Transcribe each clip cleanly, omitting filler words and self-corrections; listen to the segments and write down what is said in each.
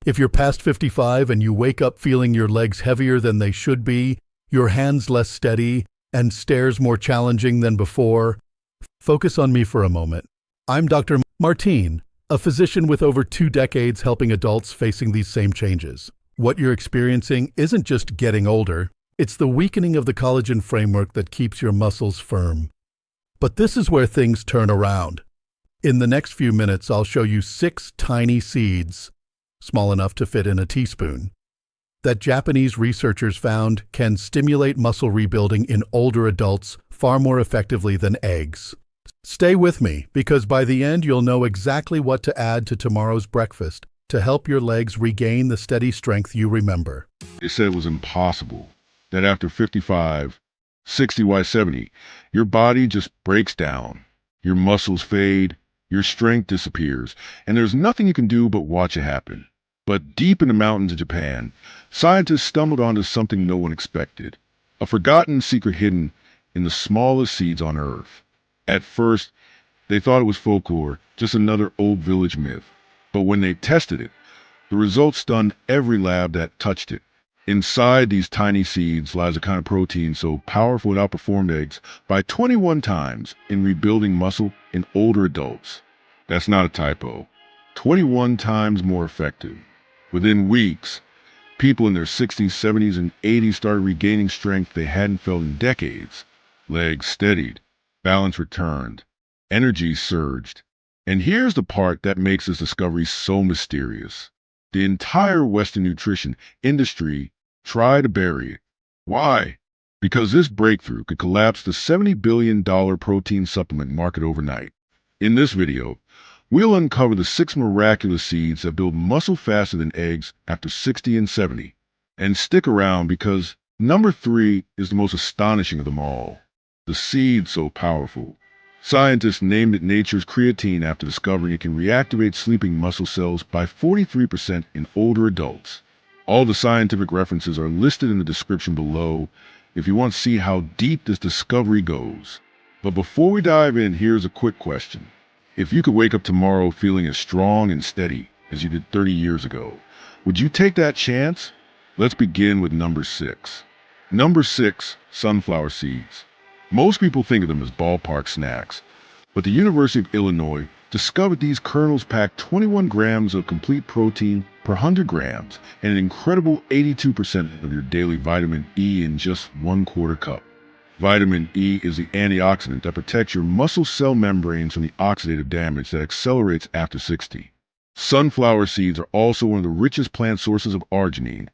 If you're past 55 and you wake up feeling your legs heavier than they should be, your hands less steady, and stairs more challenging than before, focus on me for a moment. I'm Dr. Martín, a physician with over 2 decades helping adults facing these same changes. What you're experiencing isn't just getting older, it's the weakening of the collagen framework that keeps your muscles firm. But this is where things turn around. In the next few minutes, I'll show you 6 tiny seeds, small enough to fit in a teaspoon, that Japanese researchers found can stimulate muscle rebuilding in older adults far more effectively than eggs. Stay with me, because by the end you'll know exactly what to add to tomorrow's breakfast to help your legs regain the steady strength you remember. They said it was impossible, that after 55, 60, why 70, your body just breaks down, your muscles fade, your strength disappears, and there's nothing you can do but watch it happen. But deep in the mountains of Japan, scientists stumbled onto something no one expected, a forgotten secret hidden in the smallest seeds on Earth. At first, they thought it was folklore, just another old village myth. But when they tested it, the results stunned every lab that touched it. Inside these tiny seeds lies a kind of protein so powerful it outperformed eggs by 21 times in rebuilding muscle in older adults. That's not a typo. 21 times more effective. Within weeks, people in their 60s, 70s, and 80s started regaining strength they hadn't felt in decades. Legs steadied, balance returned, energy surged. And here's the part that makes this discovery so mysterious. The entire Western nutrition industry tried to bury it. Why? Because this breakthrough could collapse the $70 billion protein supplement market overnight. In this video, we'll uncover the 6 miraculous seeds that build muscle faster than eggs after 60 and 70. And stick around because number 3 is the most astonishing of them all. The seed so powerful. Scientists named it nature's creatine after discovering it can reactivate sleeping muscle cells by 43% in older adults. All the scientific references are listed in the description below if you want to see how deep this discovery goes. But before we dive in, here's a quick question. If you could wake up tomorrow feeling as strong and steady as you did 30 years ago, would you take that chance? Let's begin with number 6. Number 6, sunflower seeds. Most people think of them as ballpark snacks, but the University of Illinois discovered these kernels pack 21 grams of complete protein per 100 grams and an incredible 82% of your daily vitamin E in just 1/4 cup. Vitamin E is the antioxidant that protects your muscle cell membranes from the oxidative damage that accelerates after 60. Sunflower seeds are also one of the richest plant sources of arginine,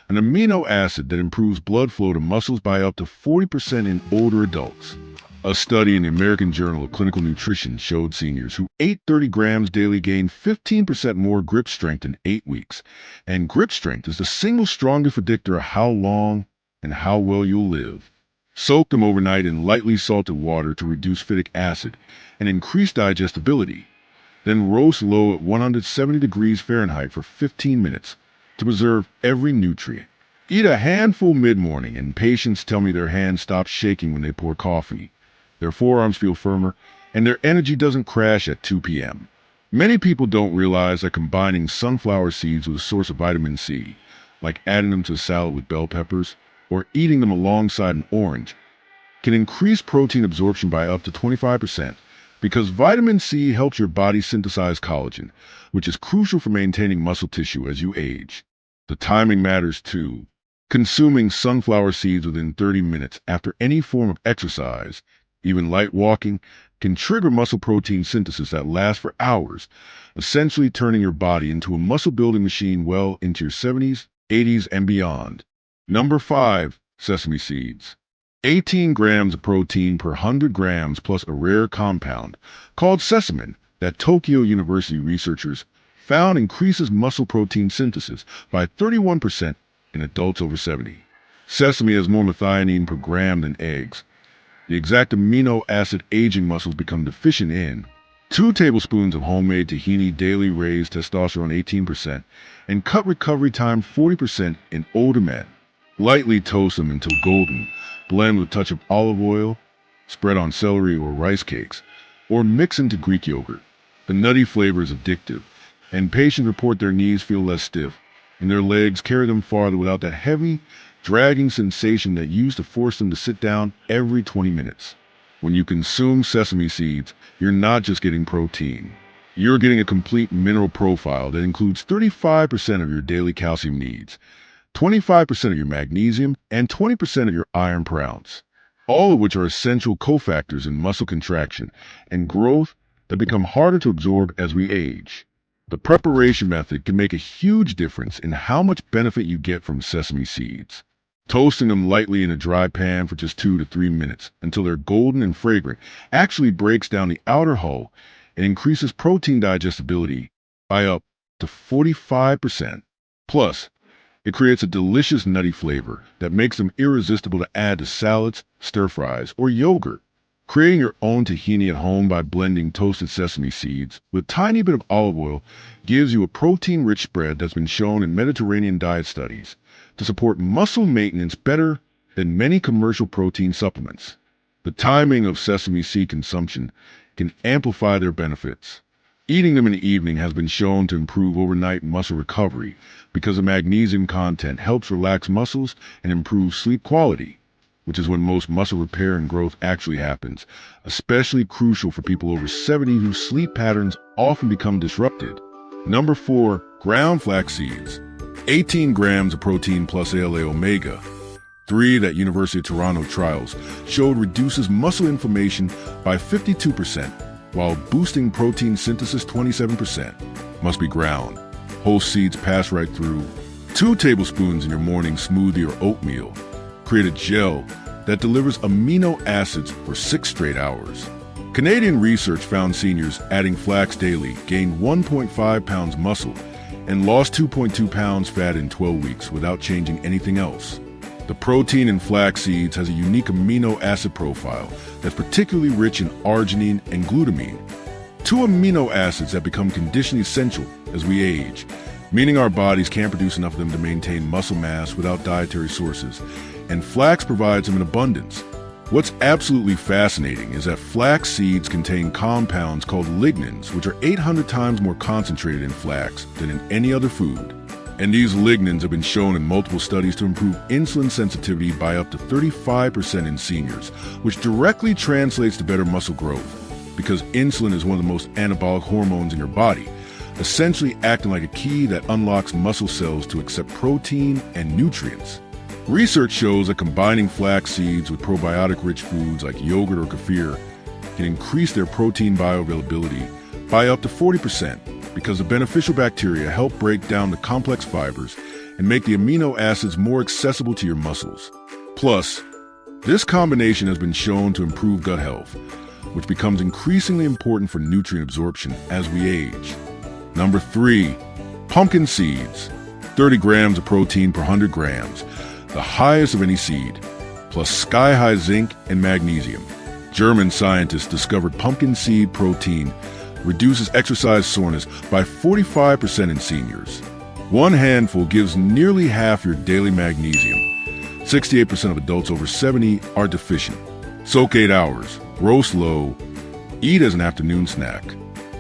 an amino acid that improves blood flow to muscles by up to 40% in older adults. A study in the American Journal of Clinical Nutrition showed seniors who ate 30 grams daily gained 15% more grip strength in 8 weeks. And grip strength is the single strongest predictor of how long and how well you'll live. Soak them overnight in lightly salted water to reduce phytic acid and increase digestibility. Then roast low at 170 degrees Fahrenheit for 15 minutes to preserve every nutrient. Eat a handful mid-morning, and patients tell me their hands stop shaking when they pour coffee. Their forearms feel firmer, and their energy doesn't crash at 2 p.m. Many people don't realize that combining sunflower seeds with a source of vitamin C, like adding them to a salad with bell peppers or eating them alongside an orange, can increase protein absorption by up to 25%, because vitamin C helps your body synthesize collagen, which is crucial for maintaining muscle tissue as you age. The timing matters too. Consuming sunflower seeds within 30 minutes after any form of exercise, even light walking, can trigger muscle protein synthesis that lasts for hours, essentially turning your body into a muscle-building machine well into your 70s, 80s, and beyond. Number 5, sesame seeds. 18 grams of protein per 100 grams plus a rare compound called sesamin that Tokyo University researchers found increases muscle protein synthesis by 31% in adults over 70. Sesame has more methionine per gram than eggs, the exact amino acid aging muscles become deficient in. 2 tablespoons of homemade tahini daily raise testosterone 18% and cut recovery time 40% in older men. Lightly toast them until golden, blend with a touch of olive oil, spread on celery or rice cakes, or mix into Greek yogurt. The nutty flavor is addictive, and patients report their knees feel less stiff and their legs carry them farther without that heavy, dragging sensation that used to force them to sit down every 20 minutes. When you consume sesame seeds, you're not just getting protein. You're getting a complete mineral profile that includes 35% of your daily calcium needs, 25% of your magnesium, and 20% of your iron per ounce, all of which are essential cofactors in muscle contraction and growth that become harder to absorb as we age. The preparation method can make a huge difference in how much benefit you get from sesame seeds. Toasting them lightly in a dry pan for just 2 to 3 minutes until they're golden and fragrant actually breaks down the outer hull and increases protein digestibility by up to 45%. Plus, it creates a delicious nutty flavor that makes them irresistible to add to salads, stir-fries, or yogurt. Creating your own tahini at home by blending toasted sesame seeds with a tiny bit of olive oil gives you a protein-rich spread that's been shown in Mediterranean diet studies to support muscle maintenance better than many commercial protein supplements. The timing of sesame seed consumption can amplify their benefits. Eating them in the evening has been shown to improve overnight muscle recovery because the magnesium content helps relax muscles and improve sleep quality, which is when most muscle repair and growth actually happens, especially crucial for people over 70 whose sleep patterns often become disrupted. Number 4, ground flax seeds. 18 grams of protein plus ALA omega 3 that University of Toronto trials showed reduces muscle inflammation by 52%, while boosting protein synthesis 27%. Must be ground. Whole seeds pass right through. 2 tablespoons in your morning smoothie or oatmeal. Create a gel that delivers amino acids for 6 straight hours. Canadian research found seniors adding flax daily gained 1.5 pounds muscle and lost 2.2 pounds fat in 12 weeks without changing anything else. The protein in flax seeds has a unique amino acid profile that's particularly rich in arginine and glutamine, 2 amino acids that become conditionally essential as we age, meaning our bodies can't produce enough of them to maintain muscle mass without dietary sources, and flax provides them in abundance. What's absolutely fascinating is that flax seeds contain compounds called lignans, which are 800 times more concentrated in flax than in any other food. And these lignans have been shown in multiple studies to improve insulin sensitivity by up to 35% in seniors, which directly translates to better muscle growth, because insulin is one of the most anabolic hormones in your body, essentially acting like a key that unlocks muscle cells to accept protein and nutrients. Research shows that combining flax seeds with probiotic-rich foods like yogurt or kefir can increase their protein bioavailability by up to 40%, because the beneficial bacteria help break down the complex fibers and make the amino acids more accessible to your muscles. Plus, this combination has been shown to improve gut health, which becomes increasingly important for nutrient absorption as we age. Number 3, pumpkin seeds. 30 grams of protein per 100 grams, the highest of any seed, plus sky-high zinc and magnesium. German scientists discovered pumpkin seed protein reduces exercise soreness by 45% in seniors. 1 handful gives nearly half your daily magnesium. 68% of adults over 70 are deficient. Soak 8 hours, roast low, eat as an afternoon snack.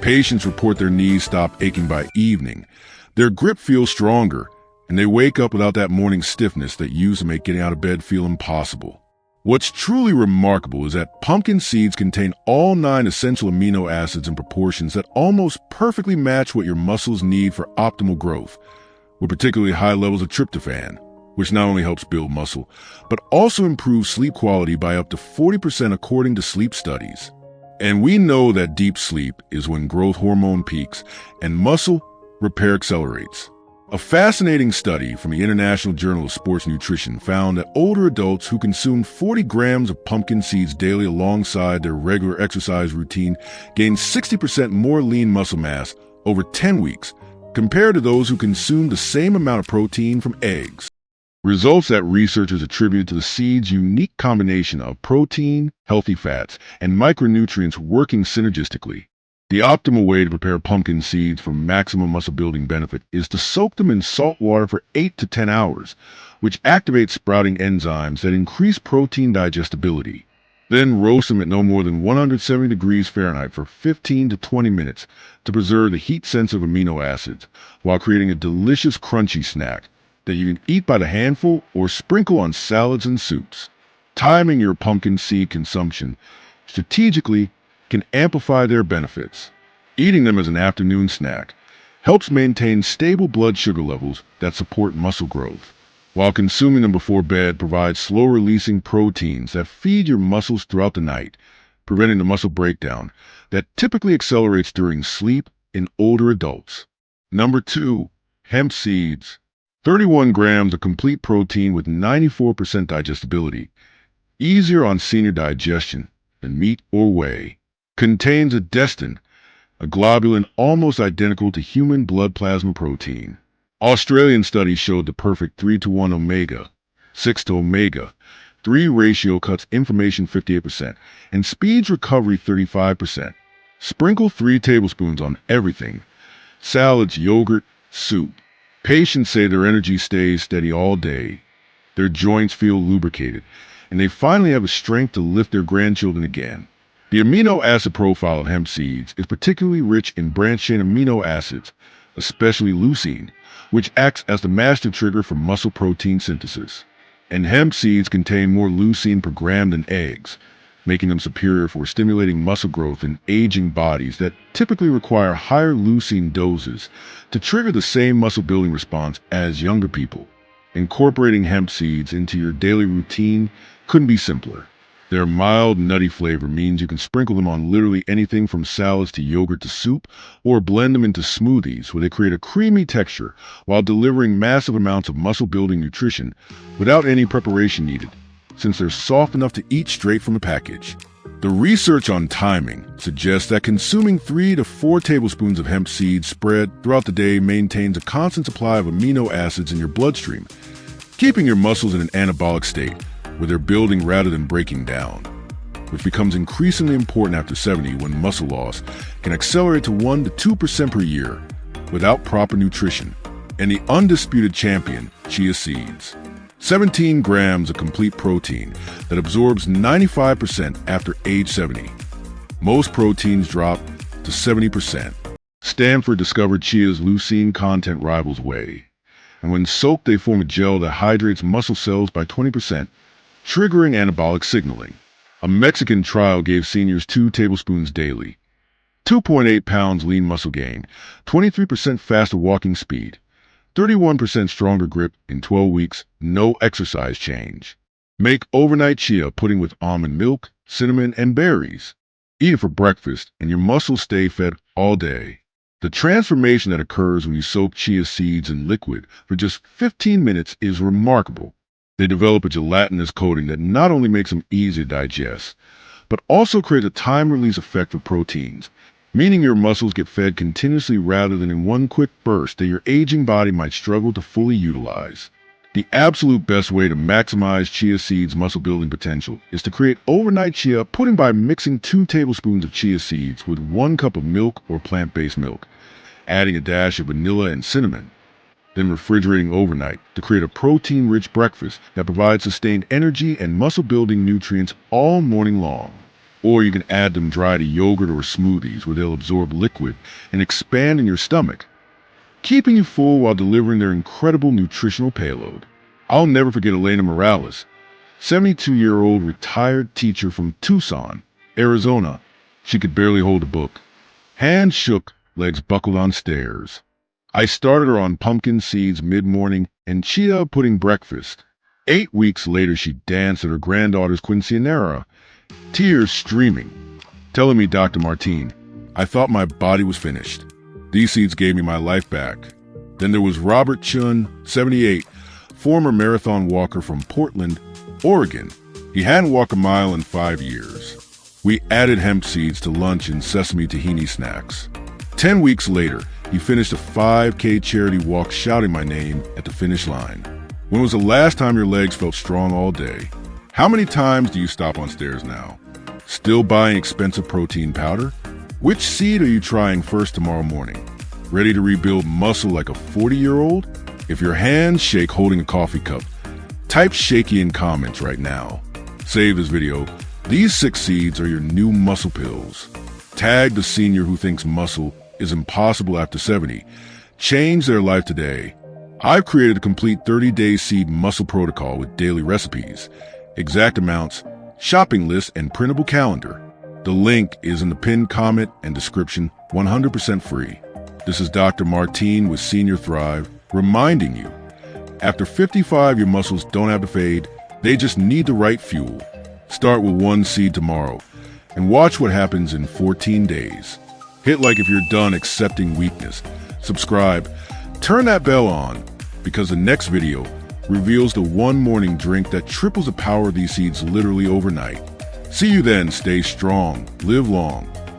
Patients report their knees stop aching by evening. Their grip feels stronger, and they wake up without that morning stiffness that used to make getting out of bed feel impossible. What's truly remarkable is that pumpkin seeds contain all 9 essential amino acids in proportions that almost perfectly match what your muscles need for optimal growth, with particularly high levels of tryptophan, which not only helps build muscle, but also improves sleep quality by up to 40% according to sleep studies. And we know that deep sleep is when growth hormone peaks and muscle repair accelerates. A fascinating study from the International Journal of Sports Nutrition found that older adults who consumed 40 grams of pumpkin seeds daily alongside their regular exercise routine gained 60% more lean muscle mass over 10 weeks compared to those who consumed the same amount of protein from eggs. Results that researchers attributed to the seeds' unique combination of protein, healthy fats, and micronutrients working synergistically. The optimal way to prepare pumpkin seeds for maximum muscle building benefit is to soak them in salt water for 8 to 10 hours, which activates sprouting enzymes that increase protein digestibility. Then roast them at no more than 170 degrees Fahrenheit for 15 to 20 minutes to preserve the heat-sensitive amino acids while creating a delicious crunchy snack that you can eat by the handful or sprinkle on salads and soups. Timing your pumpkin seed consumption strategically can amplify their benefits. Eating them as an afternoon snack helps maintain stable blood sugar levels that support muscle growth, while consuming them before bed provides slow-releasing proteins that feed your muscles throughout the night, preventing the muscle breakdown that typically accelerates during sleep in older adults. Number 2. Hemp seeds. 31 grams of complete protein with 94% digestibility, easier on senior digestion than meat or whey. Contains a destin, a globulin almost identical to human blood plasma protein. Australian studies showed the perfect 3-to-1 omega-6 to omega-3 ratio cuts inflammation 58% and speeds recovery 35%. Sprinkle 3 tablespoons on everything: salads, yogurt, soup. Patients say their energy stays steady all day, their joints feel lubricated, and they finally have the strength to lift their grandchildren again. The amino acid profile of hemp seeds is particularly rich in branched-chain amino acids, especially leucine, which acts as the master trigger for muscle protein synthesis. And hemp seeds contain more leucine per gram than eggs, making them superior for stimulating muscle growth in aging bodies that typically require higher leucine doses to trigger the same muscle building response as younger people. Incorporating hemp seeds into your daily routine couldn't be simpler. Their mild, nutty flavor means you can sprinkle them on literally anything from salads to yogurt to soup, or blend them into smoothies where they create a creamy texture while delivering massive amounts of muscle-building nutrition without any preparation needed, since they're soft enough to eat straight from the package. The research on timing suggests that consuming 3 to 4 tablespoons of hemp seeds spread throughout the day maintains a constant supply of amino acids in your bloodstream, keeping your muscles in an anabolic state where they're building rather than breaking down, which becomes increasingly important after 70 when muscle loss can accelerate to 1 to 2% per year without proper nutrition. And the undisputed champion, chia seeds. 17 grams of complete protein that absorbs 95% after age 70. Most proteins drop to 70%. Stanford discovered chia's leucine content rivals whey, and when soaked they form a gel that hydrates muscle cells by 20%, triggering anabolic signaling. A Mexican trial gave seniors 2 tablespoons daily. 2.8 pounds lean muscle gain, 23% faster walking speed, 31% stronger grip in 12 weeks, no exercise change. Make overnight chia pudding with almond milk, cinnamon, and berries. Eat it for breakfast, and your muscles stay fed all day. The transformation that occurs when you soak chia seeds in liquid for just 15 minutes is remarkable. They develop a gelatinous coating that not only makes them easy to digest, but also creates a time-release effect for proteins, meaning your muscles get fed continuously rather than in one quick burst that your aging body might struggle to fully utilize. The absolute best way to maximize chia seeds' muscle-building potential is to create overnight chia pudding by mixing 2 tablespoons of chia seeds with 1 cup of milk or plant-based milk, adding a dash of vanilla and cinnamon, then refrigerating overnight to create a protein-rich breakfast that provides sustained energy and muscle-building nutrients all morning long. Or you can add them dry to yogurt or smoothies where they'll absorb liquid and expand in your stomach, keeping you full while delivering their incredible nutritional payload. I'll never forget Elena Morales, 72-year-old retired teacher from Tucson, Arizona. She could barely hold a book. Hands shook, legs buckled on stairs. I started her on pumpkin seeds mid-morning and chia pudding breakfast. 8 weeks later, she danced at her granddaughter's quinceanera, tears streaming, telling me, "Dr. Martín, I thought my body was finished. These seeds gave me my life back." Then there was Robert Chun, 78, former marathon walker from Portland, Oregon. He hadn't walked a mile in 5 years. We added hemp seeds to lunch and sesame tahini snacks. 10 weeks later, he finished a 5K charity walk shouting my name at the finish line. When was the last time your legs felt strong all day? How many times do you stop on stairs now? Still buying expensive protein powder? Which seed are you trying first tomorrow morning? Ready to rebuild muscle like a 40-year-old? If your hands shake holding a coffee cup, type shaky in comments right now. Save this video, These 6 seeds are your new muscle pills. Tag the senior who thinks muscle is impossible after 70. Change their life today. I've created a complete 30-day seed muscle protocol with daily recipes, exact amounts, shopping list, and printable calendar. The link is in the pinned comment and description, 100% free. This is Dr. Martín with Senior Thrive, reminding you, after 55, your muscles don't have to fade, they just need the right fuel. Start with 1 seed tomorrow, and watch what happens in 14 days. Hit like if you're done accepting weakness. Subscribe, turn that bell on, because the next video reveals the one morning drink that triples the power of these seeds literally overnight. See you then. Stay strong, live long,